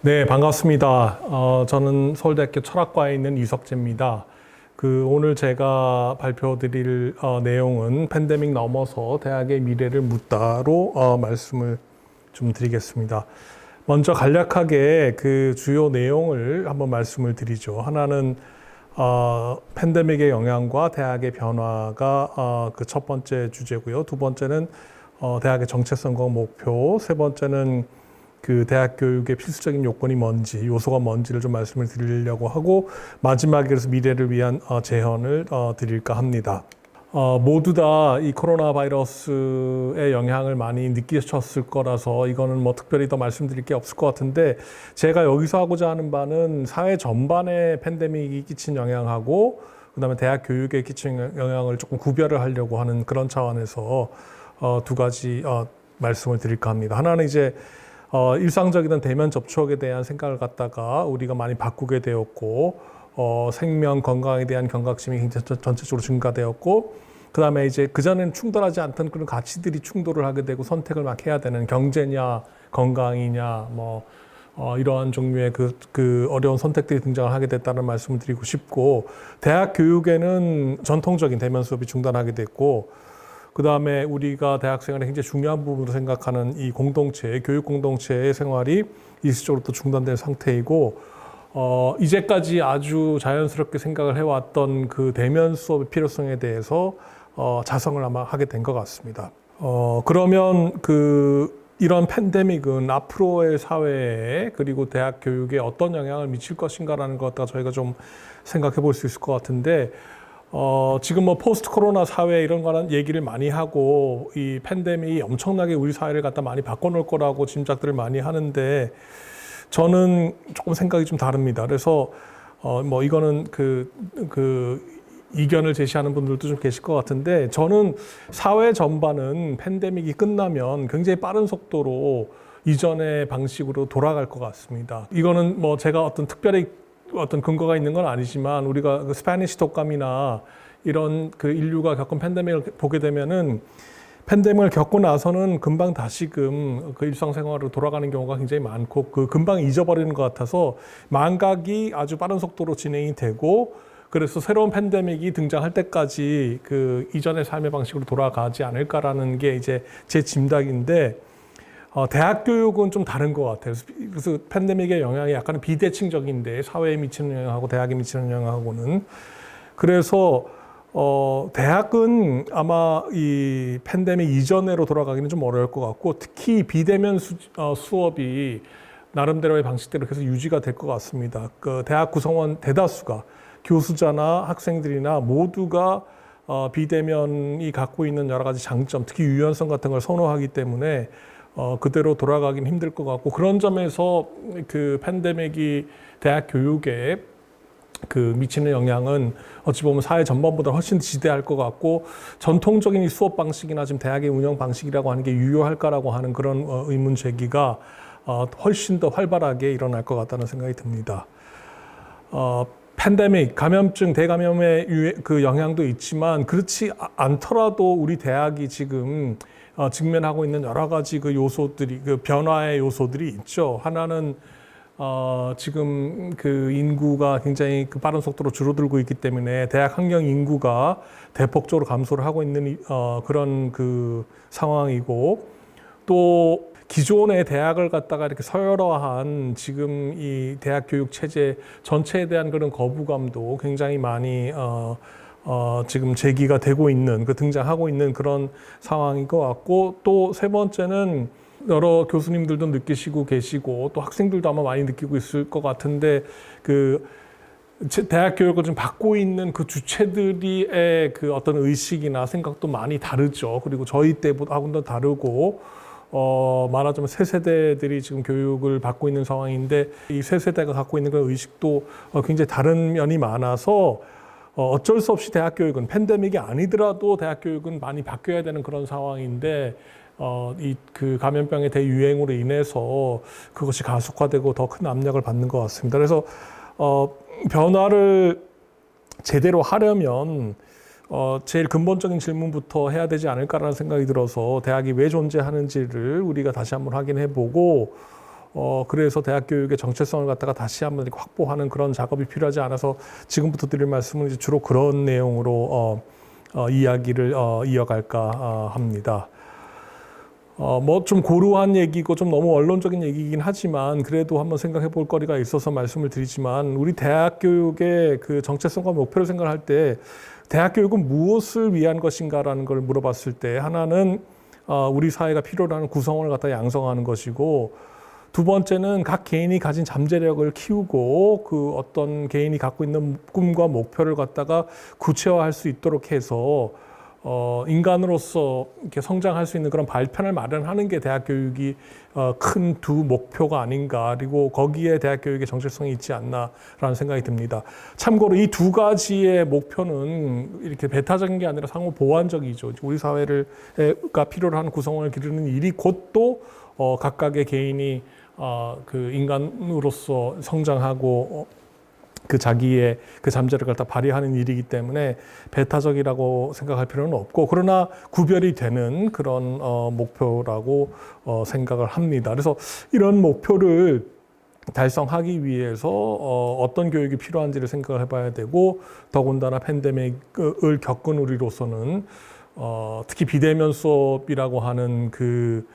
네, 반갑습니다. 저는 서울대학교 철학과에 있는 이석재입니다. 오늘 제가 발표드릴 내용은 팬데믹 넘어서 대학의 미래를 묻다로 말씀을 좀 드리겠습니다. 먼저 간략하게 그 주요 내용을 한번 말씀을 드리죠. 하나는 팬데믹의 영향과 대학의 변화가 그 첫 번째 주제고요. 두 번째는 대학의 정체성과 목표, 세 번째는 그 대학 교육의 필수적인 요건이 뭔지, 요소가 뭔지를 좀 말씀을 드리려고 하고, 마지막에 그래서 미래를 위한 제언을 드릴까 합니다. 모두 다 이 코로나 바이러스의 영향을 많이 느끼셨을 거라서 이거는 뭐 특별히 더 말씀드릴 게 없을 것 같은데, 제가 여기서 하고자 하는 바는 사회 전반에 팬데믹이 끼친 영향하고 그다음에 대학 교육에 끼친 영향을 조금 구별을 하려고 하는 그런 차원에서 두 가지 말씀을 드릴까 합니다. 하나는 이제 일상적이던 대면 접촉에 대한 생각을 갖다가 우리가 많이 바꾸게 되었고, 생명, 건강에 대한 경각심이 굉장히 전체적으로 증가되었고, 그 다음에 이제 그전에는 충돌하지 않던 그런 가치들이 충돌을 하게 되고 선택을 막 해야 되는 경제냐, 건강이냐, 이러한 종류의 그 어려운 선택들이 등장을 하게 됐다는 말씀을 드리고 싶고, 대학 교육에는 전통적인 대면 수업이 중단하게 됐고, 그 다음에 우리가 대학생활에 굉장히 중요한 부분으로 생각하는 이 공동체, 교육 공동체의 생활이 일시적으로 또 중단된 상태이고, 이제까지 아주 자연스럽게 생각을 해왔던 그 대면 수업의 필요성에 대해서 자성을 아마 하게 된 것 같습니다. 그러면 이런 팬데믹은 앞으로의 사회에 그리고 대학 교육에 어떤 영향을 미칠 것인가라는 것 갖다가 저희가 좀 생각해 볼 수 있을 것 같은데, 지금 뭐 포스트 코로나 사회 이런 거는 얘기를 많이 하고 이 팬데믹이 엄청나게 우리 사회를 갖다 많이 바꿔놓을 거라고 짐작들을 많이 하는데 저는 조금 생각이 좀 다릅니다. 그래서 뭐 이거는 이견을 제시하는 분들도 좀 계실 것 같은데 저는 사회 전반은 팬데믹이 끝나면 굉장히 빠른 속도로 이전의 방식으로 돌아갈 것 같습니다. 이거는 뭐 제가 특별히 어떤 근거가 있는 건 아니지만 우리가 그 스페니시 독감이나 이런 그 인류가 겪은 팬데믹을 보게 되면은 팬데믹을 겪고 나서는 금방 다시금 그 일상생활로 돌아가는 경우가 굉장히 많고 금방 잊어버리는 것 같아서 망각이 아주 빠른 속도로 진행이 되고 그래서 새로운 팬데믹이 등장할 때까지 그 이전의 삶의 방식으로 돌아가지 않을까라는 게 이제 제 짐작인데 대학 교육은 좀 다른 것 같아요. 그래서 팬데믹의 영향이 약간 비대칭적인데 사회에 미치는 영향하고 대학에 미치는 영향하고는 그래서 대학은 아마 이 팬데믹 이전으로 돌아가기는 좀 어려울 것 같고 특히 비대면 수업이 나름대로의 방식대로 계속 유지가 될 것 같습니다. 그 대학 구성원 대다수가 교수자나 학생들이나 모두가 비대면이 갖고 있는 여러 가지 장점, 특히 유연성 같은 걸 선호하기 때문에 그대로 돌아가긴 힘들 것 같고 그런 점에서 그 팬데믹이 대학 교육에 미치는 영향은 어찌 보면 사회 전반보다 훨씬 지대할 것 같고 전통적인 수업 방식이나 지금 대학의 운영 방식이라고 하는 게 유효할까라고 하는 그런 의문 제기가 훨씬 더 활발하게 일어날 것 같다는 생각이 듭니다. 팬데믹, 감염증, 대감염의 그 영향도 있지만 그렇지 않더라도 우리 대학이 지금 직면하고 있는 여러 가지 그 요소들이, 그 변화의 요소들이 있죠. 하나는, 지금 그 인구가 굉장히 그 빠른 속도로 줄어들고 있기 때문에 대학 학령 인구가 대폭적으로 감소를 하고 있는, 그런 그 상황이고 또 기존의 대학을 갖다가 이렇게 서열화한 지금 이 대학 교육 체제 전체에 대한 그런 거부감도 굉장히 많이, 지금 제기가 되고 있는, 등장하고 있는 그런 상황인 것 같고, 또 세 번째는 여러 교수님들도 느끼시고 계시고, 또 학생들도 아마 많이 느끼고 있을 것 같은데, 대학 교육을 좀 받고 있는 그 주체들의 그 어떤 의식이나 생각도 많이 다르죠. 그리고 저희 때하고는 다르고, 말하자면 새 세대들이 지금 교육을 받고 있는 상황인데, 이 새 세대가 갖고 있는 그런 의식도 굉장히 다른 면이 많아서, 어쩔 수 없이 대학 교육은 팬데믹이 아니더라도 대학 교육은 많이 바뀌어야 되는 그런 상황인데 그 감염병의 대유행으로 인해서 그것이 가속화되고 더 큰 압력을 받는 것 같습니다. 그래서 변화를 제대로 하려면 제일 근본적인 질문부터 해야 되지 않을까라는 생각이 들어서 대학이 왜 존재하는지를 우리가 다시 한번 확인해보고 그래서 대학 교육의 정체성을 갖다가 다시 한번 이렇게 확보하는 그런 작업이 필요하지 않아서 지금부터 드릴 말씀은 이제 주로 그런 내용으로 이야기를 이어갈까 합니다. 뭐 좀 고루한 얘기고 좀 너무 원론적인 얘기이긴 하지만 그래도 한번 생각해 볼 거리가 있어서 말씀을 드리지만 우리 대학 교육의 그 정체성과 목표를 생각할 때 대학 교육은 무엇을 위한 것인가라는 걸 물어봤을 때 하나는 우리 사회가 필요로 하는 구성원을 갖다 양성하는 것이고 두 번째는 각 개인이 가진 잠재력을 키우고 그 어떤 개인이 갖고 있는 꿈과 목표를 갖다가 구체화할 수 있도록 해서 인간으로서 이렇게 성장할 수 있는 그런 발판을 마련하는 게 대학 교육이 큰 두 목표가 아닌가 그리고 거기에 대학 교육의 정체성이 있지 않나라는 생각이 듭니다. 참고로 이 두 가지의 목표는 이렇게 배타적인 게 아니라 상호 보완적이죠. 우리 사회가 필요로 하는 구성원을 기르는 일이 곧 또 각각의 개인이 그 인간으로서 성장하고 그 자기의 그 잠재력을 다 발휘하는 일이기 때문에 배타적이라고 생각할 필요는 없고 그러나 구별이 되는 그런 목표라고 생각을 합니다. 그래서 이런 목표를 달성하기 위해서 어떤 교육이 필요한지를 생각을 해봐야 되고 더군다나 팬데믹을 겪은 우리로서는 특히 비대면 수업이라고 하는 그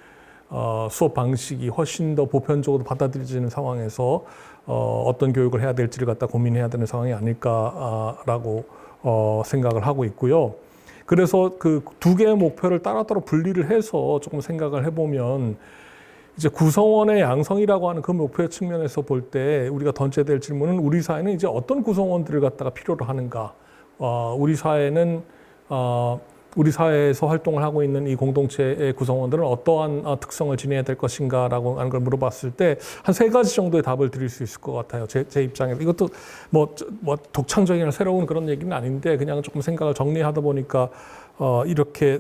수업 방식이 훨씬 더 보편적으로 받아들여지는 상황에서 어떤 교육을 해야 될지를 갖다 고민해야 되는 상황이 아닐까라고 생각을 하고 있고요. 그래서 그 두 개의 목표를 따로따로 분리를 해서 조금 생각을 해보면 이제 구성원의 양성이라고 하는 그 목표의 측면에서 볼 때 우리가 던져야 될 질문은 우리 사회는 이제 어떤 구성원들을 갖다가 필요로 하는가? 우리 사회는 우리 사회에서 활동을 하고 있는 이 공동체의 구성원들은 어떠한 특성을 지녀야 될 것인가라고 하는 걸 물어봤을 때 한 세 가지 정도의 답을 드릴 수 있을 것 같아요. 제 입장에서 이것도 뭐 독창적이나 새로운 그런 얘기는 아닌데 그냥 조금 생각을 정리하다 보니까 이렇게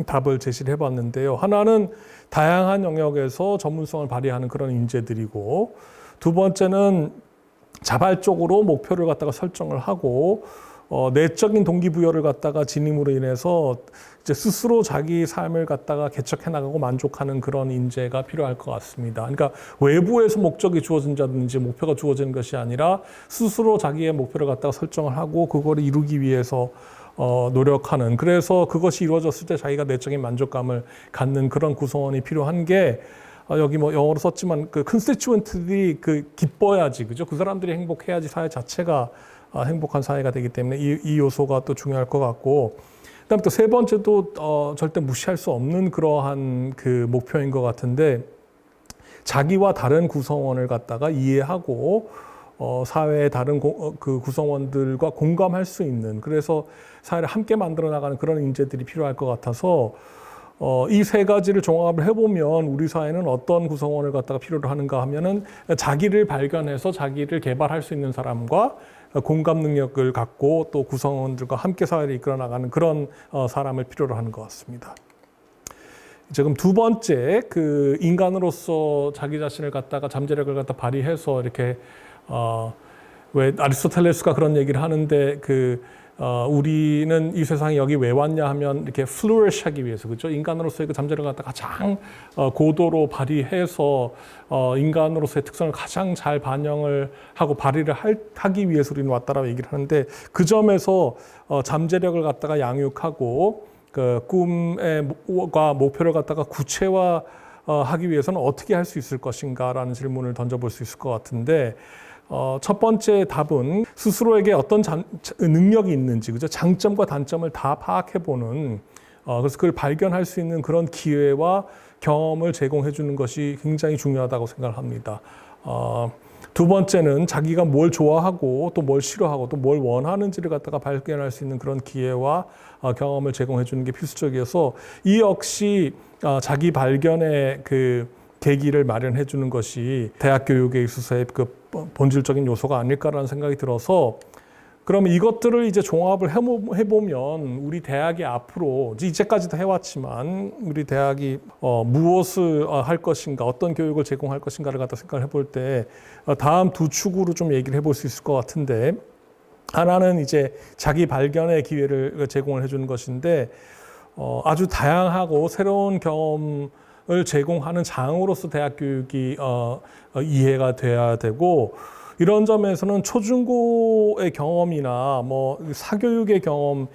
답을 제시를 해봤는데요. 하나는 다양한 영역에서 전문성을 발휘하는 그런 인재들이고 두 번째는 자발적으로 목표를 갖다가 설정을 하고 내적인 동기부여를 갖다가 지님으로 인해서 이제 스스로 자기 삶을 갖다가 개척해 나가고 만족하는 그런 인재가 필요할 것 같습니다. 그러니까 외부에서 목적이 주어진다든지 목표가 주어지는 것이 아니라 스스로 자기의 목표를 갖다가 설정을 하고 그걸 이루기 위해서 노력하는 그래서 그것이 이루어졌을 때 자기가 내적인 만족감을 갖는 그런 구성원이 필요한 게 여기 뭐 영어로 썼지만 그 컨스티튜언트들이 그 기뻐야지 그죠? 그 사람들이 행복해야지 사회 자체가 행복한 사회가 되기 때문에 이 요소가 또 중요할 것 같고 그다음에 또 세 번째도 절대 무시할 수 없는 그러한 그 목표인 것 같은데 자기와 다른 구성원을 갖다가 이해하고 사회의 다른 그 구성원들과 공감할 수 있는 그래서 사회를 함께 만들어 나가는 그런 인재들이 필요할 것 같아서 이 세 가지를 종합을 해보면 우리 사회는 어떤 구성원을 갖다가 필요로 하는가 하면은 자기를 발견해서 자기를 개발할 수 있는 사람과 공감 능력을 갖고 또 구성원들과 함께 사회를 이끌어 나가는 그런 사람을 필요로 하는 것 같습니다. 지금 두 번째 그 인간으로서 자기 자신을 갖다가 잠재력을 갖다 발휘해서 이렇게 왜 아리스토텔레스가 그런 얘기를 하는데 우리는 이 세상에 여기 왜 왔냐 하면 이렇게 flourish 하기 위해서 그죠? 인간으로서의 그 잠재력을 갖다 가장 고도로 발휘해서 인간으로서의 특성을 가장 잘 반영을 하고 발휘를 하기 위해서 우리는 왔다라고 얘기를 하는데 그 점에서 잠재력을 갖다가 양육하고 그 꿈과 목표를 갖다가 구체화 하기 위해서는 어떻게 할 수 있을 것인가라는 질문을 던져볼 수 있을 것 같은데 첫 번째 답은 스스로에게 어떤 능력이 있는지, 그죠? 장점과 단점을 다 파악해보는, 그래서 그걸 발견할 수 있는 그런 기회와 경험을 제공해 주는 것이 굉장히 중요하다고 생각을 합니다. 두 번째는 자기가 뭘 좋아하고 또 뭘 싫어하고 또 뭘 원하는지를 갖다가 발견할 수 있는 그런 기회와 경험을 제공해 주는 게 필수적이어서 이 역시 자기 발견의 그 계기를 마련해 주는 것이 대학 교육에 있어서의 그 본질적인 요소가 아닐까라는 생각이 들어서 그러면 이것들을 이제 종합을 해보면 우리 대학이 앞으로 이제까지도 해왔지만 우리 대학이 무엇을 할 것인가 어떤 교육을 제공할 것인가를 갖다 생각을 해볼 때 다음 두 축으로 좀 얘기를 해볼 수 있을 것 같은데 하나는 이제 자기 발견의 기회를 제공을 해주는 것인데 아주 다양하고 새로운 경험 제공하는 장으로서 대학 교육이 이해가 돼야 되고, 이런 점에서는 초중고의 경험이나 뭐 사교육의 경험이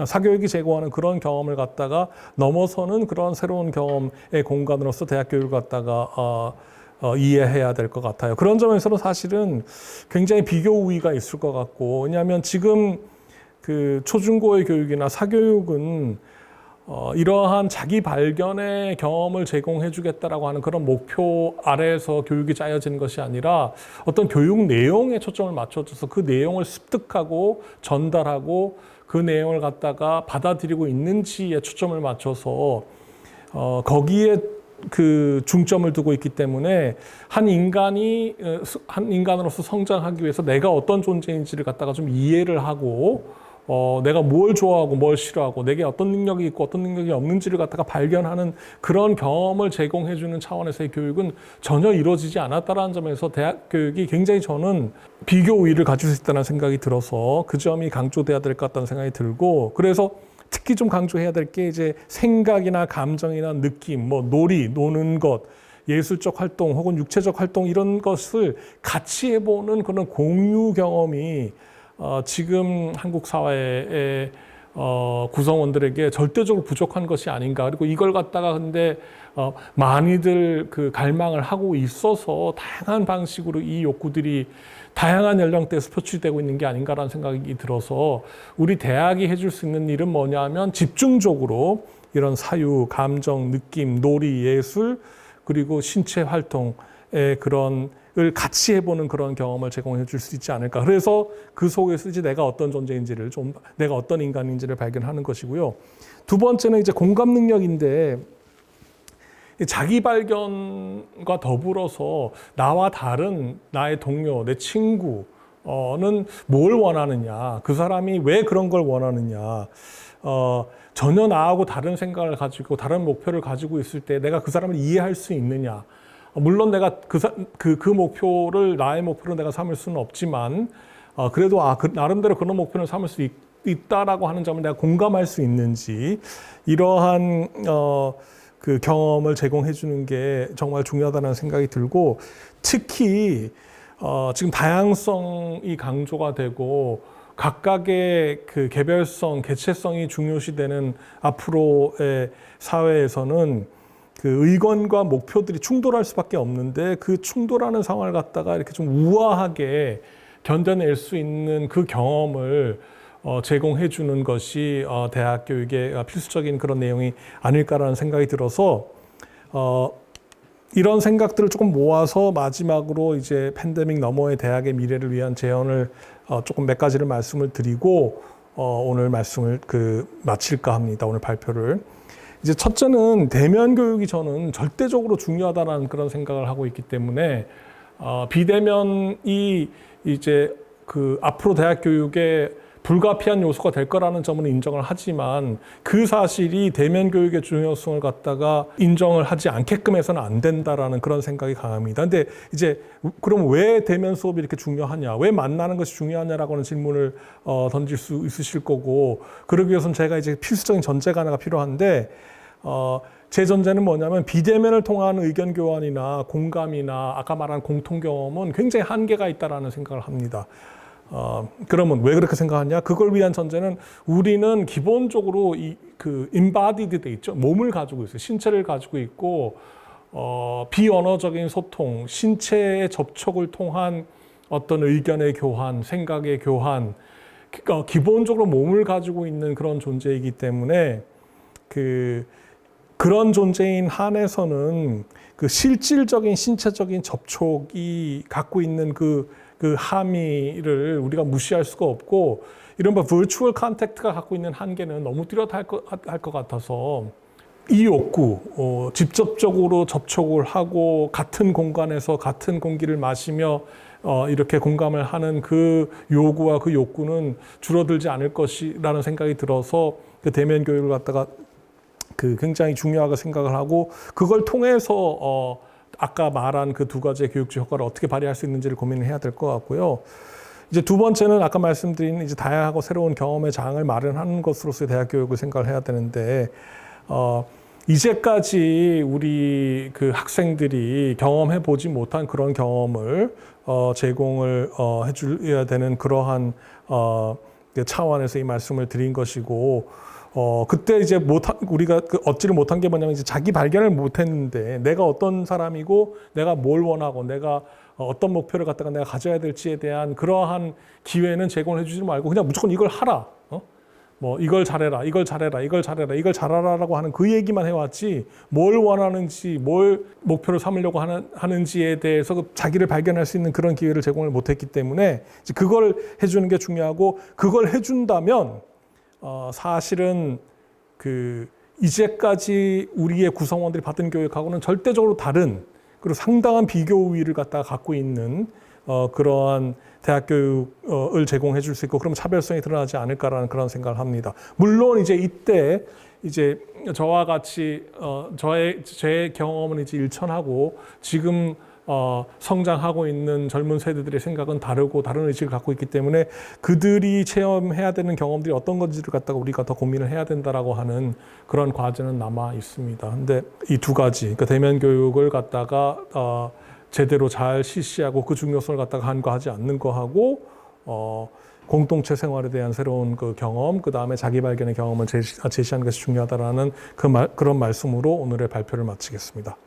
사교육이 제공하는 그런 경험을 갖다가 넘어서는 그런 새로운 경험의 공간으로서 대학 교육을 갖다가 이해해야 될 것 같아요. 그런 점에서는 사실은 굉장히 비교 우위가 있을 것 같고, 왜냐하면 지금 그 초중고의 교육이나 사교육은 이러한 자기 발견의 경험을 제공해 주겠다라고 하는 그런 목표 아래에서 교육이 짜여지는 것이 아니라 어떤 교육 내용에 초점을 맞춰줘서 그 내용을 습득하고 전달하고 그 내용을 갖다가 받아들이고 있는지에 초점을 맞춰서 거기에 그 중점을 두고 있기 때문에 한 인간으로서 성장하기 위해서 내가 어떤 존재인지를 갖다가 좀 이해를 하고 내가 뭘 좋아하고 뭘 싫어하고 내게 어떤 능력이 있고 어떤 능력이 없는지를 갖다가 발견하는 그런 경험을 제공해주는 차원에서의 교육은 전혀 이루어지지 않았다는 점에서 대학 교육이 굉장히 저는 비교 우위를 가질 수 있다는 생각이 들어서 그 점이 강조돼야 될 것 같다는 생각이 들고, 그래서 특히 좀 강조해야 될 게 이제 생각이나 감정이나 느낌, 뭐 노는 것, 예술적 활동 혹은 육체적 활동 이런 것을 같이 해보는 그런 공유 경험이 지금 한국 사회의 구성원들에게 절대적으로 부족한 것이 아닌가. 그리고 이걸 갖다가 근데 많이들 그 갈망을 하고 있어서 다양한 방식으로 이 욕구들이 다양한 연령대에서 표출되고 있는 게 아닌가라는 생각이 들어서 우리 대학이 해줄 수 있는 일은 뭐냐 하면 집중적으로 이런 사유, 감정, 느낌, 놀이, 예술 그리고 신체 활동의 그런 을 같이 해보는 그런 경험을 제공해 줄 수 있지 않을까. 그래서 그 속에서 이제 내가 어떤 존재인지를 내가 어떤 인간인지를 발견하는 것이고요. 두 번째는 이제 공감 능력인데, 자기 발견과 더불어서 나와 다른 나의 동료, 내 친구는 뭘 원하느냐, 그 사람이 왜 그런 걸 원하느냐, 전혀 나하고 다른 생각을 가지고 다른 목표를 가지고 있을 때 내가 그 사람을 이해할 수 있느냐. 물론 내가 그 목표를 나의 목표로 내가 삼을 수는 없지만 그래도 나름대로 그런 목표를 삼을 수 있다라고 하는 점을 내가 공감할 수 있는지, 이러한 그 경험을 제공해 주는 게 정말 중요하다는 생각이 들고, 특히 지금 다양성이 강조가 되고 각각의 그 개별성, 개체성이 중요시되는 앞으로의 사회에서는 그 의견과 목표들이 충돌할 수밖에 없는데, 그 충돌하는 상황을 갖다가 이렇게 좀 우아하게 견뎌낼 수 있는 그 경험을 제공해 주는 것이 대학 교육의 필수적인 그런 내용이 아닐까라는 생각이 들어서 이런 생각들을 조금 모아서 마지막으로 이제 팬데믹 너머의 대학의 미래를 위한 제언을 조금 몇 가지를 말씀을 드리고 오늘 말씀을 마칠까 합니다. 오늘 발표를. 이제 첫째는 대면 교육이 저는 절대적으로 중요하다는 그런 생각을 하고 있기 때문에 비대면이 이제 그 앞으로 대학 교육의 불가피한 요소가 될 거라는 점은 인정을 하지만 그 사실이 대면 교육의 중요성을 갖다가 인정을 하지 않게끔 해서는 안 된다라는 그런 생각이 강합니다. 근데 이제 그럼 왜 대면 수업이 이렇게 중요하냐, 왜 만나는 것이 중요하냐라고 하는 질문을 던질 수 있으실 거고, 그러기 위해서는 제가 이제 필수적인 전제가 하나가 필요한데, 제 전제는 뭐냐면 비대면을 통한 의견 교환이나 공감이나 아까 말한 공통 경험은 굉장히 한계가 있다라는 생각을 합니다. 그러면 왜 그렇게 생각하냐? 그걸 위한 전제는 우리는 기본적으로 embodied 돼 있죠. 몸을 가지고 있어요. 신체를 가지고 있고, 비언어적인 소통, 신체의 접촉을 통한 어떤 의견의 교환, 생각의 교환, 기본적으로 몸을 가지고 있는 그런 존재이기 때문에 그런 존재인 한에서는 그 실질적인 신체적인 접촉이 갖고 있는 그 함의를 우리가 무시할 수가 없고, 이른바 virtual contact가 갖고 있는 한계는 너무 뚜렷할 것 같아서 이 욕구, 직접적으로 접촉을 하고 같은 공간에서 같은 공기를 마시며 이렇게 공감을 하는 그 요구와 그 욕구는 줄어들지 않을 것이라는 생각이 들어서 그 대면 교육을 갖다가 굉장히 중요하게 생각을 하고, 그걸 통해서 아까 말한 그 두 가지의 교육적 효과를 어떻게 발휘할 수 있는지를 고민을 해야 될 것 같고요. 이제 두 번째는 아까 말씀드린 이제 다양하고 새로운 경험의 장을 마련하는 것으로서의 대학 교육을 생각을 해야 되는데, 이제까지 우리 그 학생들이 경험해 보지 못한 그런 경험을 제공을 해줘야 되는 그러한 그 차원에서 이 말씀을 드린 것이고, 그때 이제 우리가 얻지를 못한 게 뭐냐면 이제 자기 발견을 못했는데 내가 어떤 사람이고 내가 뭘 원하고 내가 어떤 목표를 갖다가 내가 가져야 될지에 대한 그러한 기회는 제공을 해주지 말고 그냥 무조건 이걸 하라. 뭐 이걸 잘해라, 이걸 잘해라, 이걸 잘해라, 이걸 잘하라라고 하는 그 얘기만 해왔지 뭘 원하는지, 뭘 목표를 삼으려고 하는지에 대해서 자기를 발견할 수 있는 그런 기회를 제공을 못했기 때문에 이제 그걸 해주는 게 중요하고, 그걸 해준다면 사실은 그 이제까지 우리의 구성원들이 받은 교육하고는 절대적으로 다른, 그리고 상당한 비교 우위를 갖다가 갖고 있는 그러한 대학 교육을 제공해 줄 수 있고, 그럼 차별성이 드러나지 않을까라는 그런 생각을 합니다. 물론 이제 이때 이제 저와 같이 제 경험은 이제 일천하고 지금 성장하고 있는 젊은 세대들의 생각은 다르고 다른 의식을 갖고 있기 때문에 그들이 체험해야 되는 경험들이 어떤 건지를 갖다가 우리가 더 고민을 해야 된다라고 하는 그런 과제는 남아 있습니다. 근데 이 두 가지, 그러니까 대면 교육을 갖다가 제대로 잘 실시하고 그 중요성을 갖다가 간과하지 않는 거하고, 공동체 생활에 대한 새로운 그 경험, 그 다음에 자기 발견의 경험을 제시하는 것이 중요하다라는 그런 말씀으로 오늘의 발표를 마치겠습니다.